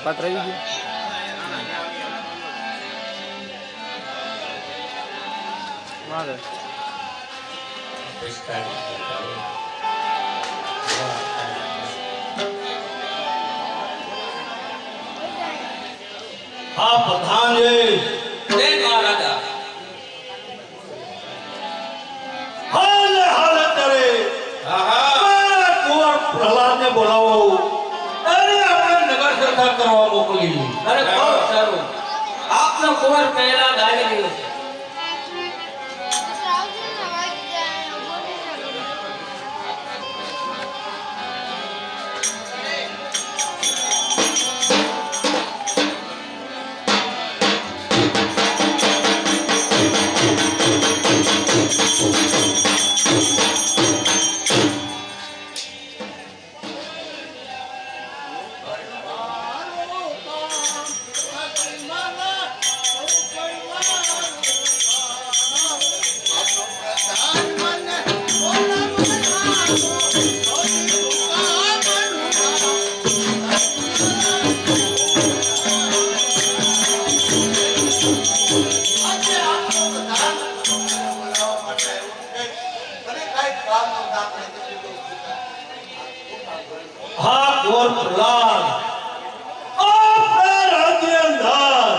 પાત્ર આવી ગયું. મારે હા પ્રધાન જય મહારાજા. હાલ હાલ કરે કુંવર પ્રહલાદને બોલાવો અને આપણે નગર સરકાર કરવા મોકલી. અરે બહુ સારું. આપનો કુંવર પહેલા આવી ગયો છે. હા કુંવર પ્રહલાદ આપણા રાજ્ય અંદર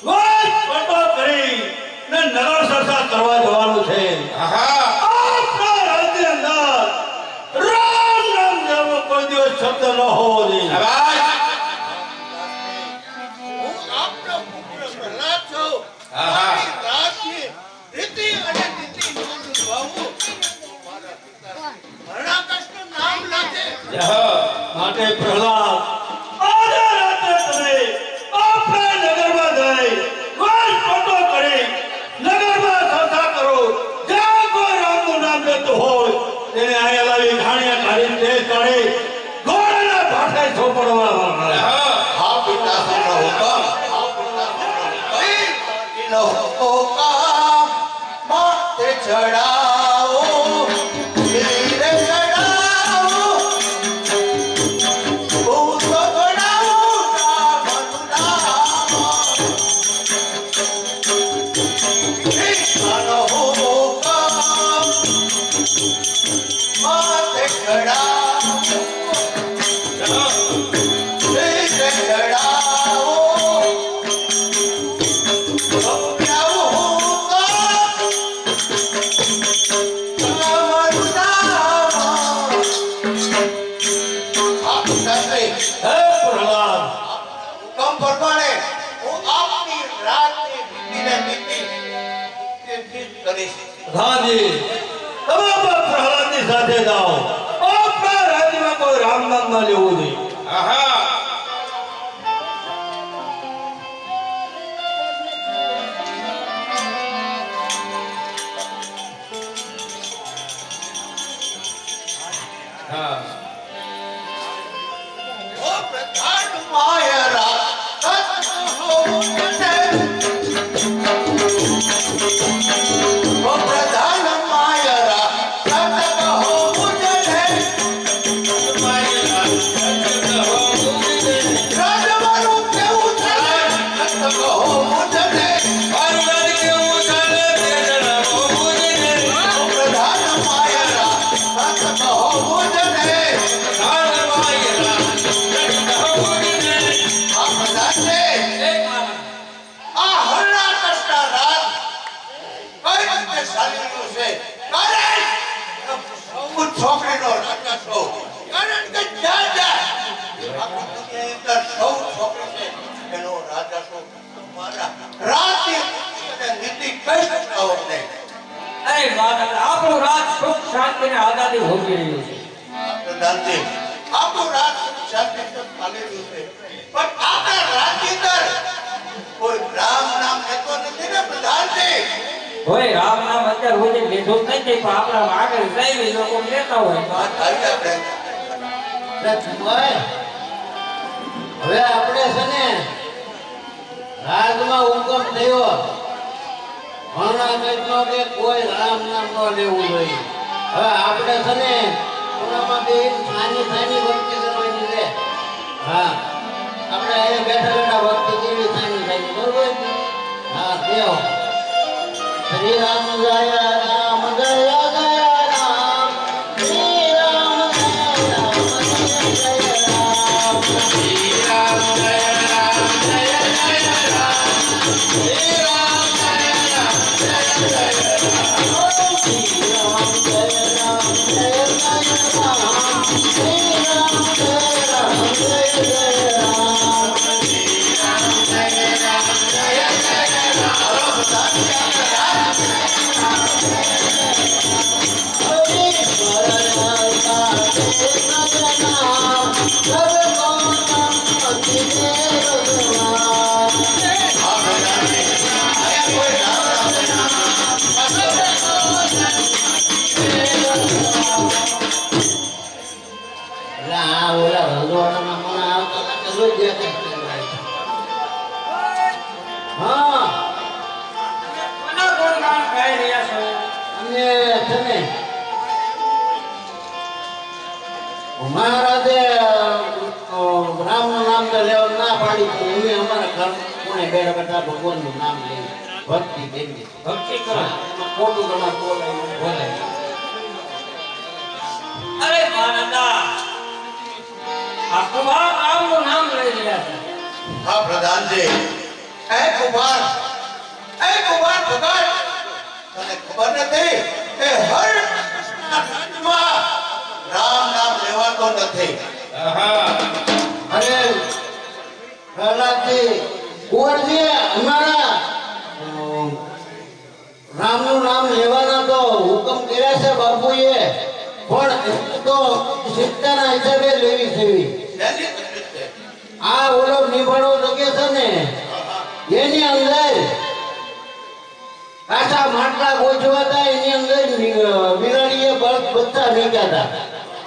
વટ કરી ને નગર સરકાર કરવા જવાનું છે. આપણા રાજ્ય અંદર રામ નામ જેવો કોઈ દિવસ શબ્દ ન હોવો જોઈએ. હું આપનો પુત્ર પ્રહલાદ છું. મારી રાજની રીતિ અને નીતિ નોંધવાનું મારા પિતા હરણાકશનું નામ લાગે. માટે પ્રહલાદ આજે રાત્રે તમે આપણા નગરમાં જઈ વટ કરી નગરમાં સંસ્થા કરો. જ્યાં કોઈ રામનું નામ લેતું હોય તેને અહીંયા લાવી ઘાણીયા કાઢી તે કાઢી ઘોડાના ભાઠે સોંપડવા. હા પિતાશ્રીનો હુકમ. હા પિતાશ્રીનો હુકમ માથે ચડાવો ધીરે ચડાવો હું તો ચડાવું રામનું નામ. પિતાનો હુકમ માથે ચડાવો ધીરે ચડાવો હે પ્રહલાદ હુકમ પ્રમાણે હું આપની રાજની નીતિને નીતિ કરીશ. પ્રધાનજી તમે પણ પ્રહલાદની સાથે જાઓ. આપણા રાજ્યમાં કોઈ રામ નામ ન લેવું જોઈએ. ઓ પ્રધાન માયરા સત્ય હોને. ઓ પ્રધાન માયરા સત્ય હોને. રાજવાનું કેવું છે સત્ય હોને. ઓ પ્રધાન માયરા સત્ય હોને. આ પ્રધાનને આ હરણાકશના રાજ કઈ રીતે ચાલી રહ્યું છે? કારણ સૌ છોકરીનો રાજા છો. કારણ કે જ્યાં જ્યાં આખી દુનિયાની અંદર સૌ છોકરી છે એનો રાજા છો. મારા રાજની અને નીતિ કઈ શકતા હોત નહીં. અરે મહારાજા, આપણું રાજ સુખ શાંતિ અને આઝાદી ભોગવી રહ્યું છે. પ્રધાનજી આપણું રાજ શાંતિ ચાલી રહ્યું છે પણ આપણા રાજની અંદર કોઈ રામ નામ લેતો નથી ને પ્રધાનજી. હોય રામ નામ અત્યારે હોય લીધું જ નથી, પણ આપણા આગળ જઈ લોકો લેતા હોય તો વાત થઈ આપણે. હવે આપણે છે ને રાજમાં હુકમ થયો ભણવા કે કોઈ રામ નામ ન લેવું જોઈએ. હવે આપણે છે ને કોનામાં બે નાની નાની વસ્તી કરવાની છે. હા આપણે અહીંયા બેઠા બેઠા ભક્તિ કેવી થાય બરોબર હા દેવો શ્રી રામ જય રામ જય જય રામ શ્રી રામ જય રામ જય જય રામ શ્રી રામ જય રામ જય જય રામ શ્રી રામ જય રામ જય જય રામ શ્રી રામ જય રામ જય જય રામ શ્રી રામ જય રામ જય જય રામ હા કોના ગુણગાન ગાઈ રહ્યા છો? અને તમે મહારાજે રામનું નામ તો લેવા ના પાડી તો અમે અમારા ઘર કોણે બેઠા બેઠા ભગવાનનું નામ લઈ ભક્તિ કેવી ભક્તિ કરો. એમાં ખોટું તમારે બોલાય અરે માનંદા, આ કુમાર રામનું નામ લઈ રહ્યા છે. હા પ્રધાનજી એ કુમાર ભગત તને ખબર નથી કે હર રાજમાં રામ નામ લેવાતો નથી અરે પ્રહલાદજી કુંવરજી અમારા રામનું નામ લેવાના તો હુકમ કર્યા છે બાપુએ પણ એ તો શિક્ષાના હિસાબે લેવી સેવી શેની તકલીફ છે આ ઓલો નિભાડો જગે છે ને એની અંદર કાચા માટલા ગોઠવા હતા એની અંદર બિલાડીએ બચ્ચા નીકળ્યા હતા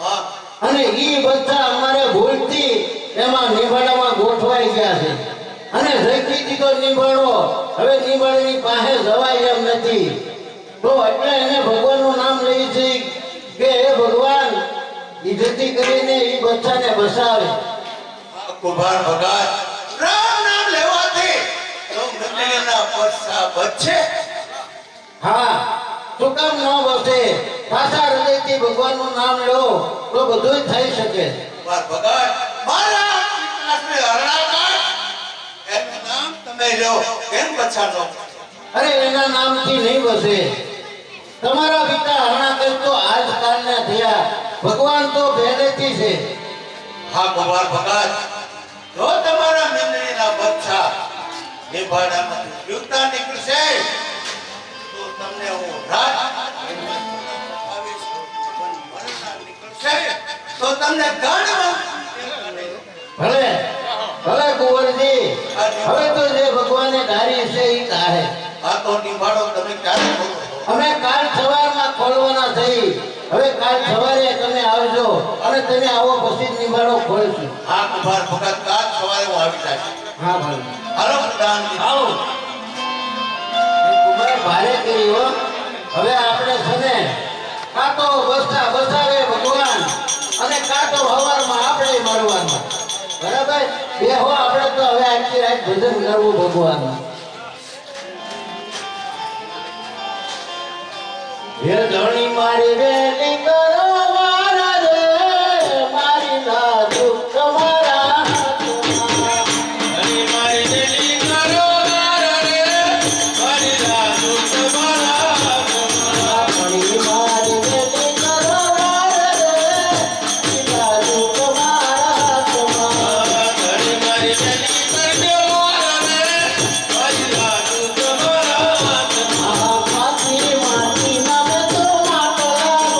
હા અને ઈ બચ્ચા અમારે ભૂલથી એમાં નિભાડામાં ગોઠવાઈ ગયા છે અને જઈથી દીધો નિભાડો હવે નિભાડાની પાસે જવાય એમ નથી તો એટલે એને ભગવાનનું નામ લઈ છે કે હે ભગવાન ઈજતી કરીને ઈ બચ્ચાને બસાવે કુમાર ભગત રામ નામ લેવાથી તો મૃત્યુના પરસા બચે હા શું કામ ન બસે સાચા હૃદયથી ભગવાનનું નામ લો તો બધું થઈ શકે કુમાર ભગત મારા વિકાસને હરણાકાળ એનું નામ તમે લો કેમ બચાનો અરે એના નામથી નહીં બસે તમારા પિતા હરણાકર તો આજકાલના થયા ભગવાન તો પહેલેથી છે હા કુમાર ભગત જો તમારા મીંદડીના બચ્ચા નિભાડામાંથી જીવતા નીકળશે તો તમને હું રાજ નીકળશે તો તમને ગાંડવા ભલે ભલે કુંવરજી હવે તો જે ભગવાને ધારી છે એ ધારે આ તો નિભાડો તમે ક્યારે ખોલો અમે કાલ સવારમાં ખોલવાના થઈ હવે કાલ સવારે તમે આવજો અને તમે આવો પછી જ નિભાડો ખોલશું હા કુમાર ભગત કાલ સવારે હું આવી જાય હા ભલે હાલો પ્રધાનજી આવો. કુમાર ભારે કરી હો હવે આપણે છે ને કાં તો બસાવે ભગવાન અને કાં તો હવારમાં આપણે મારવાનું બરાબર બે હો આપણે તો હવે આખી રાત ભજન કરવું ભગવાનનું હે ધણી મારી વેલી કરો મારા રે મારી લાજુ તમારા હાથમાં ધણી મારી વેલી કરો મારા રે મારી લાજુ તમારા હાથમાં ધણી મારી વેલી કરો મારા રે મારી લાજુ તમારા હાથમાં ધણી મારી વેલી કરજો મારા રે મારી લાજુ તમારા હાથમાં માટી માટી નામે તો માટલા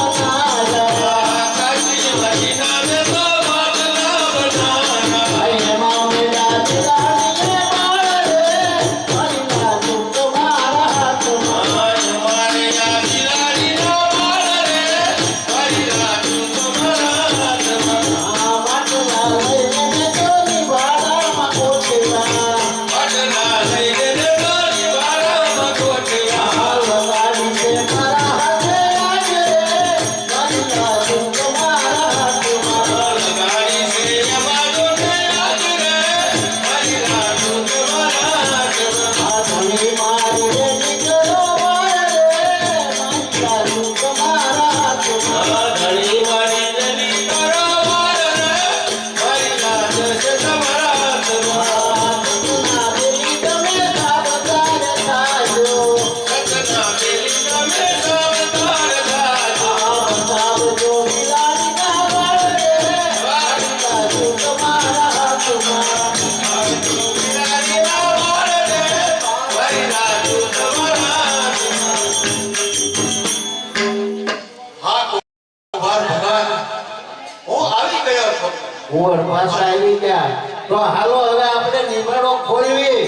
તો હાલો હવે આપણે નિભાડો ખોલવી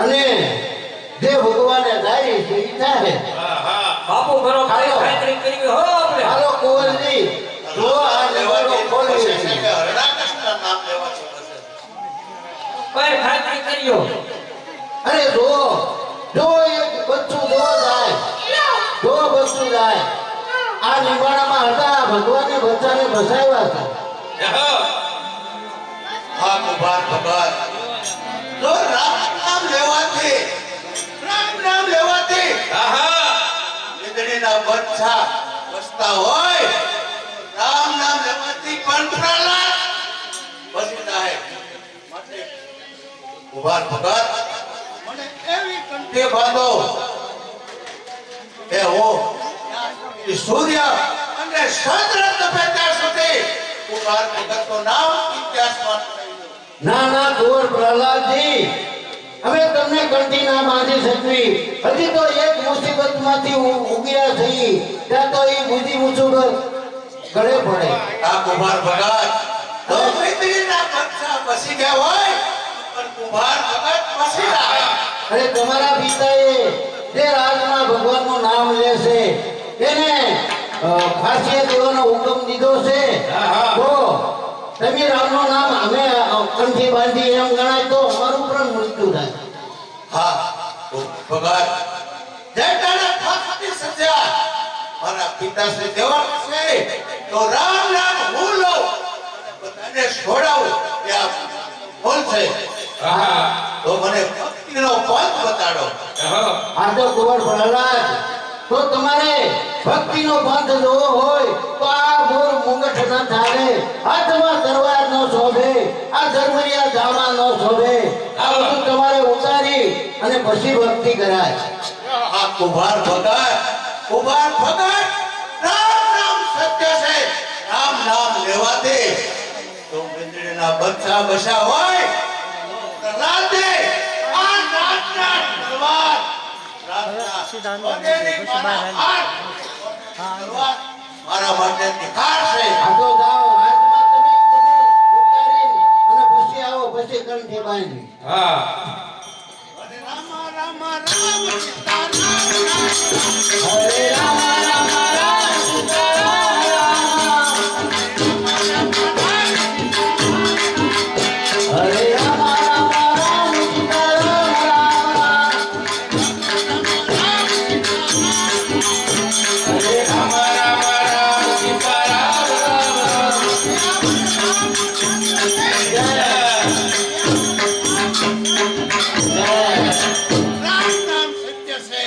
અને જે ભગવાને ધારી છે ઈ થાય. બાપુ ઘરો ખાતરી કરવી હો આપણે. હાલો કુંવરજી જો આ નિભાડો ખોલવી છે. હરણાકૃષ્ણ નામ લેવાથી બસે. કોઈ ખાતરી કર્યો. અરે જો એક બચ્ચું જાય આ નિવાડામાં હતા ભગવાને બચ્ચાને બસાવ્યા હતા. હા કુમાર ભગત જો રામ નામ લેવાથી વીજળીના બચ્ચા બસતા હોય રામ નામ લેવાથી પણ પ્રહલાદ બસી જાય. માટે કુમાર ભગત મને એવી કંઠે બાંધો કે હું સૂર્ય અને ચંદ્ર તપે ત્યાં સુધી કુમાર ભગતનું નામ ઇતિહાસમાં ના કુંવર પ્રહલાદજી અમે તમને કંઠી ના બાંધી શકવી. હજી તો એક મુસીબતમાંથી ઉગર્યા થઈ ત્યાં તો એ બુદ્ધિ મુસુબત ગળે પડે. આ કુમાર ભગત તો વીજળીના બચ્ચા બસી ગયા હોય પણ કુમાર ભગત બસી રહ્યા. અરે તમારા પિતાએ જે રાજમાં ભગવાનનું નામ લેશે એને ફાંસી દેવાનો હુકમ દીધો છે. તો તમે રામનું નામ અમે કંઠી બાંધી એમ ગણાય તો અમારું પણ મૃત્યુ થાય. હા ભગત જે તને ફાંસી સજા મારા પિતાશ્રી દેવા છે તો રામ નામ હું લઉં બધાને છોડાવું ત્યાં ભૂલ છે. તો મને ભક્તિનો પંથ બતાડો. આ તો કુંવર પ્રહલાદ તો તમારે ભક્તિનો પંથ જોવો હોય તો આ મોર મુંગઠ ન ચાલે, હાથમાં તલવાર ન શોભે, આ ધર્મરિયા જામા ન શોભે. આ બધું તમારે ઉતારી અને પછી ભક્તિ કરાય. આ કુમાર ભગત રામ નામ સત્ય છે. રામ નામ લેવાથી તો વીજળીના બચ્ચા બસા હોય રાતે આ રાતના તલવાર રાતના વગેરે મારા હાથ તલવાર મારા માટે નિખાર છે. આ તો જાઓ હાથમાં તમે બધું ઉતારી અને પછી આવો પછી કંઠી બાંધી. હરે રામ રામ રામ સીતા રામ હરે રામ રામ રામ સીતા રામ રામ. હરે રામ રામ રામ સીતા રામ રામ. હરે રામ રામ રામ સીતા રામ રામ. રામ નામ સત્ય છે.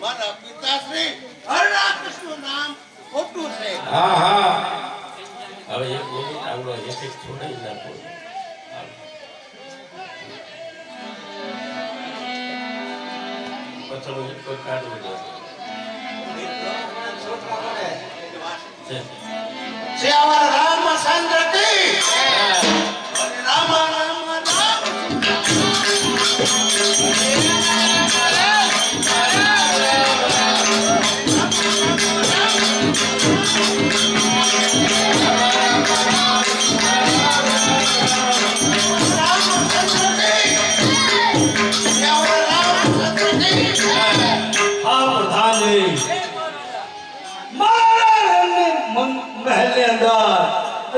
મારા પિતાશ્રી હરણાકૃષ્ણનું નામ ખોટું છે. હવે એક મિનિટ આવડો એક છોડાઈ નાખો. પછી હું એક કાઢવું છે. શ્યામા રામચંદ્ર કી હરે રામ રામ રામ હા પ્રધાનજી મારા મહેલની અંદર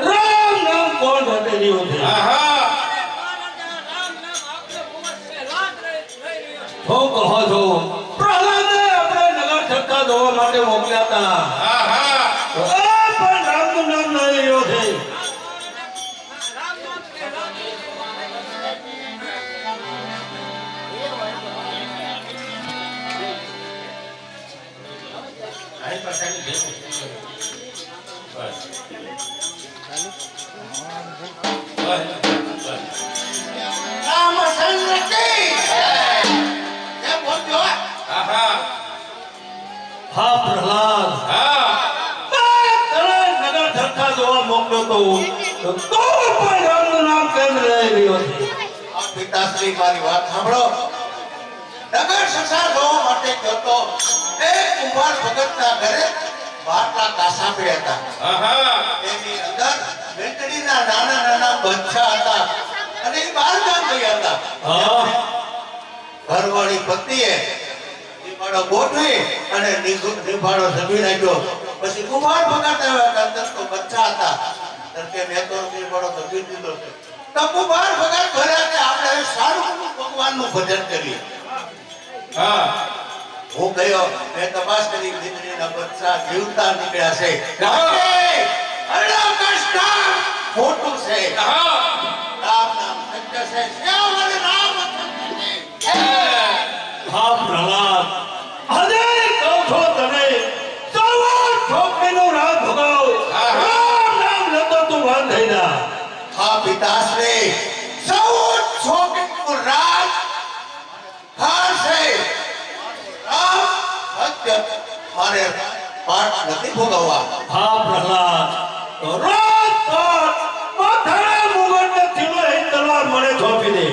રામ નામ કોણ રટેલ્યું છે? હું કહો છો પ્રહલાદે આપણે નગર છક્કા ધોવા માટે મોકલ્યા હતા. તો એ પણ રામનું નામ લઈ રહ્યો છે. રામચંદ્ર કી એ બોલજો. હા પ્રહલાદ મેં તને નગર છક્કા ધોવા મોકલ્યો તો પણ રામનું નામ કેમ લઈ રહ્યો છે? આ પિતાશ્રી મારી વાત સાંભળો. નગર સંસાર જોવા માટે ગયો તો એક કુંભાર ભગતના ઘરે બાટલા કાસા પડ્યા હતા. એની અંદર વીજળીના નાના નાના બચ્ચા હતા. હા. ઘરવાળી પત્નીએ નિભાડો ગોઠવી અને નિભાડો જમી નાખ્યો. પછી કુમાર ભગાતા આવ્યા હતા, તો બચ્ચા હતા. તો કે મેં તો નિભાડો જમી દીધો છે. તો કુમાર ભગત ભર્યા કે આપણે સારું ભગવાનનું ભજન કરીએ. હા. હું ગયો, મેં તપાસ કરી, દીકરીના બચ્ચા જીવતા નીકળ્યા છે. ખોટું છે. રામ નામ સત્ય છે. શ્યામ અને રામ સત્ય છે. હા પ્રહલાદ, આજે કહું છો તમે સવાર છોકરીનો રાત ભોગવ. રામ નામ લેતો તું વાન થઈ જા. હા પિતાશ્રી, સૌ છોકરીનું રાજ ખાશે. રામ સત્ય મારે પાઠ નથી ભોગવવા. હા પ્રહલાદ, તો રાત રાત માથાના મુગટને થીલો એક તલવાર મને સોંપી દે.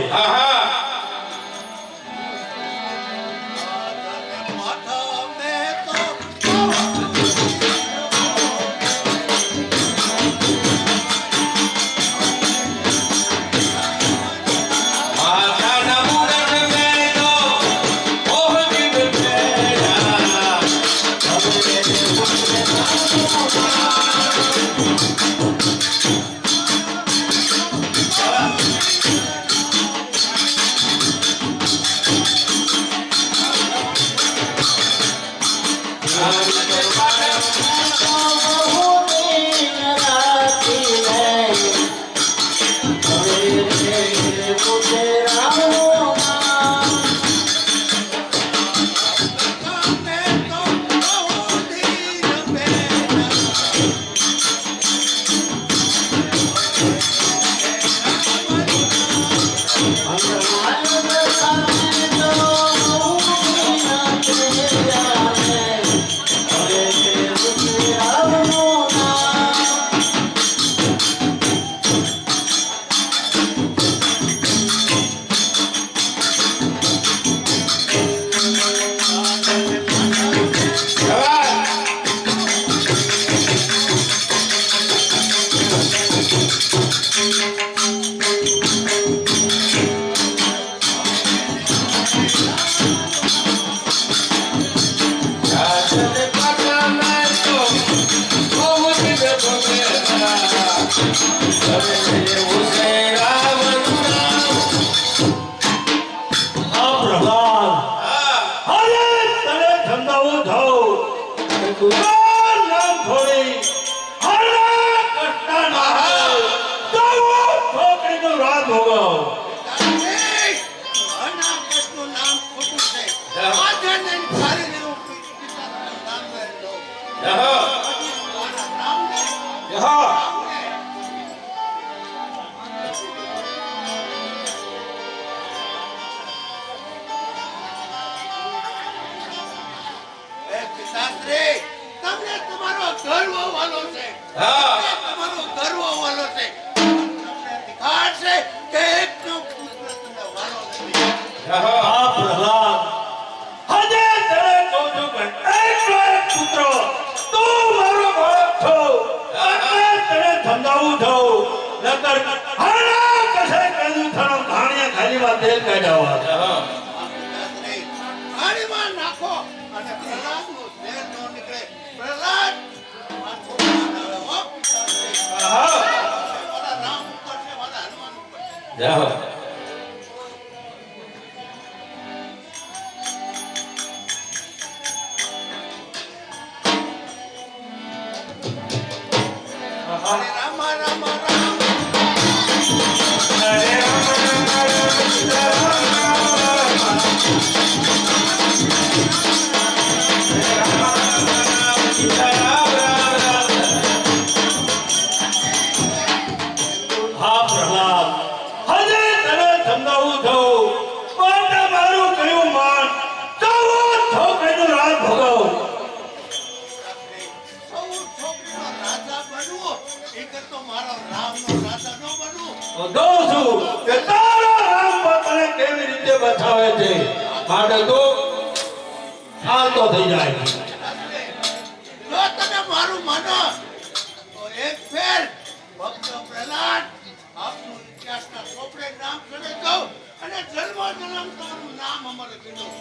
અને જન્મ જન્મ તારું નામ અમર કીધું.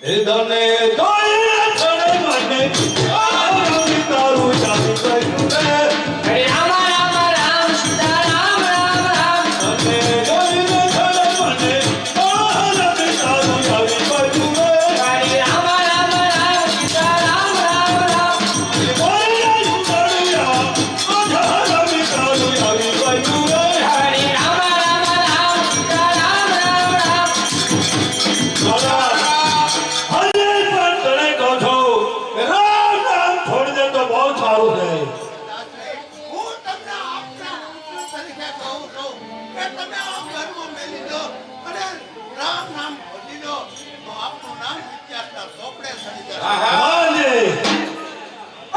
એ દને દોય ચડે મને આ તારું જાદુ કર્યું રે હરે રામ રામ રામ સીતા રામ રામ રામ. અને દોય ચડે મને આ તારું જાદુ કર્યું રે હરે રામ રામ રામ સીતા રામ રામ રામ. એ બોલ્યા ઉતર્યા આધા રમી તારું જાદુ કર્યું રે હરે રામ રામ રામ સીતા રામ રામ રામ. હરે પણ તને કહું છું કે રામ નામ છોડી દે તો બહુ સારું છે. હું તમને આપના પુત્ર તરીકે કહું છું કે તમે આ ઘરમાં મેલી દો અને રામ નામ ભજી દો તો આપનું નામ ઇતિહાસના ચોપડે ચડી જશે. હાજી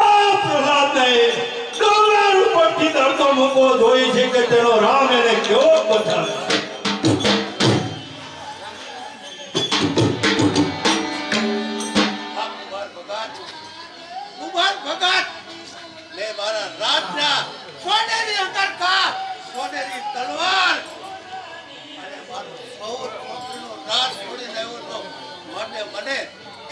આ પ્રહલાદને ડુંગર ઉપરથી તરતો મૂકવો જોઈ છે કે તેનો રામ એને કેવો બચાવે. આ કુંભાર ભગત લે મારા રાજના સોનેરી અંગરખા સોનેરી તલવાર અને મારો સૌ છોકરીનો રાજ છોડી લેવો તો માટે મને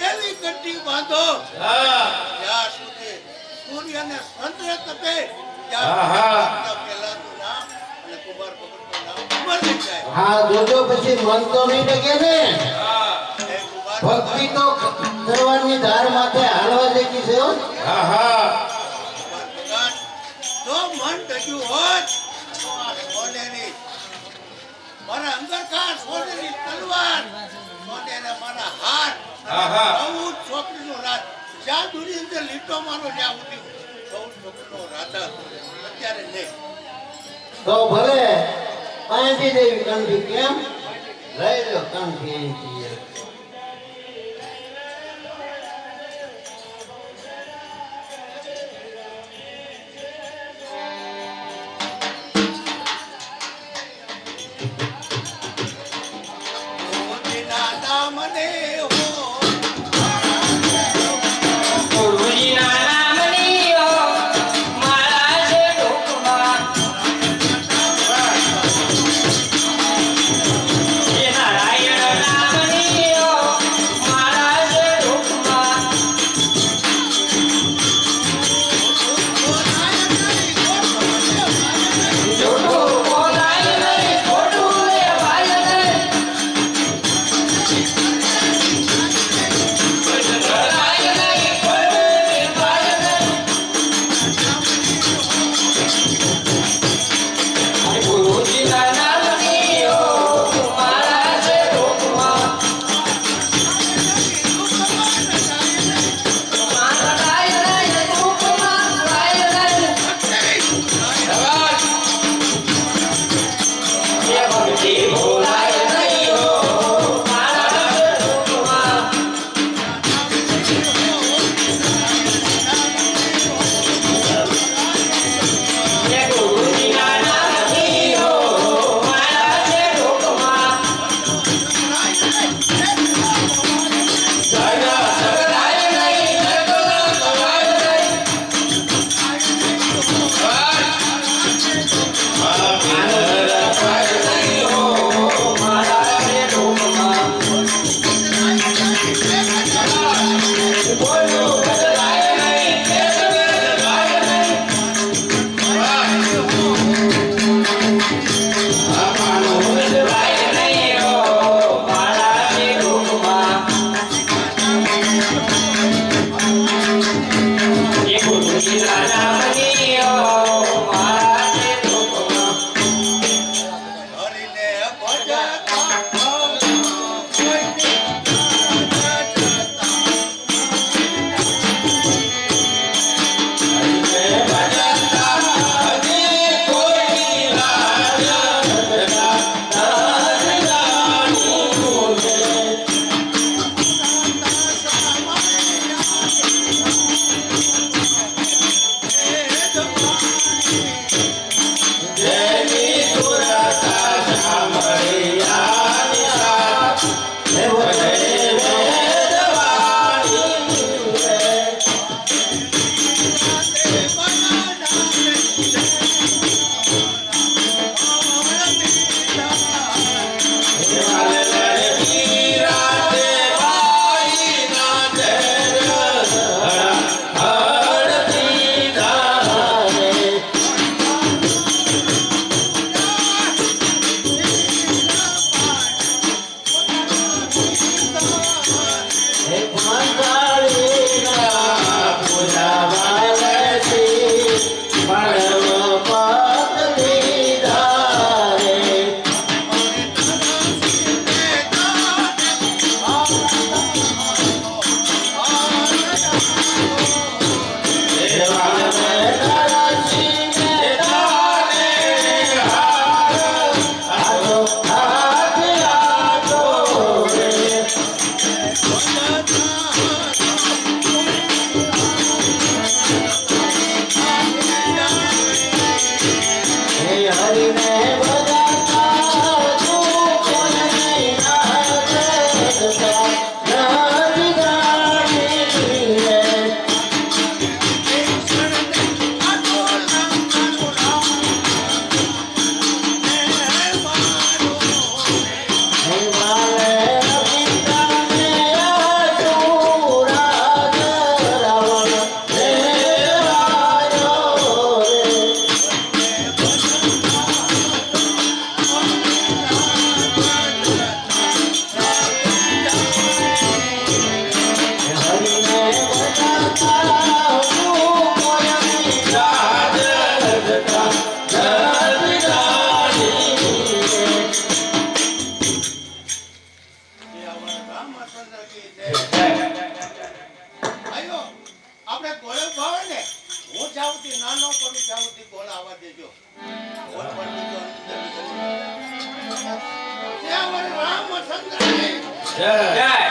એવી ગંટી બાંધો જ્યાં સુધી સૂર્યને ચંદ્ર તપે ત્યાં સુધી પહેલાનું નામ અને કુંભાર ભગતનું નામ અમર થઈ જાય. હા જોજો પછી મન તો નહીં ડગે ને. હે કુંભાર ભક્તિ તો કરવાની ધાર માથે હાલવા દેખી છે હો. ભગવાન જો મન ડગ્યું હોત તો આ સોનેરી મારા અંગરખા સોનેરી તલવાર સોનેરે મારા હાથ બહુ છોકરીનો રાજ જ્યાં દુની અંદર લીટો મારો જ્યાં ઉઠી સૌ છોકરીનો રાજા અત્યારે નહીં. તો ભલે અહીંથી દેવી કંઠી કેમ લઈ લો કંઠી અહીંથી. મોતીના દામને હો ગુરુજીના નામની ઓ મારા છે ટોકમાં. એ નારાયણ નામની ઓ મારા છે ટોકમાં. જોઠું બોલાય નહીં, ખોટું લેવાય નહીં. બોલાય નહીં, ખોટું લેવાય નહીં. ગુરુજીના નામની ઓ મારા છે ટોકમાં. મારા રાય રાય ટોકમાં રાય રાય. એ ભક્તિ ભોલાય નહીં ઓ મારા છે ટોકમાં. એ ગુરુજીના નામની ઓ મારા છે ટોકમાં. જય સગરાય નહીં, જય સગરાય નહીં. હરિને ભજતા કોઈને આયો આપણે ગોળે ભાવે ને હું જાઉંથી નાનો પણ જાઉંથી ગોળ આવવા દેજો ગોળ પણ દીધો ત્યાં વળી રામચંદ્ર જય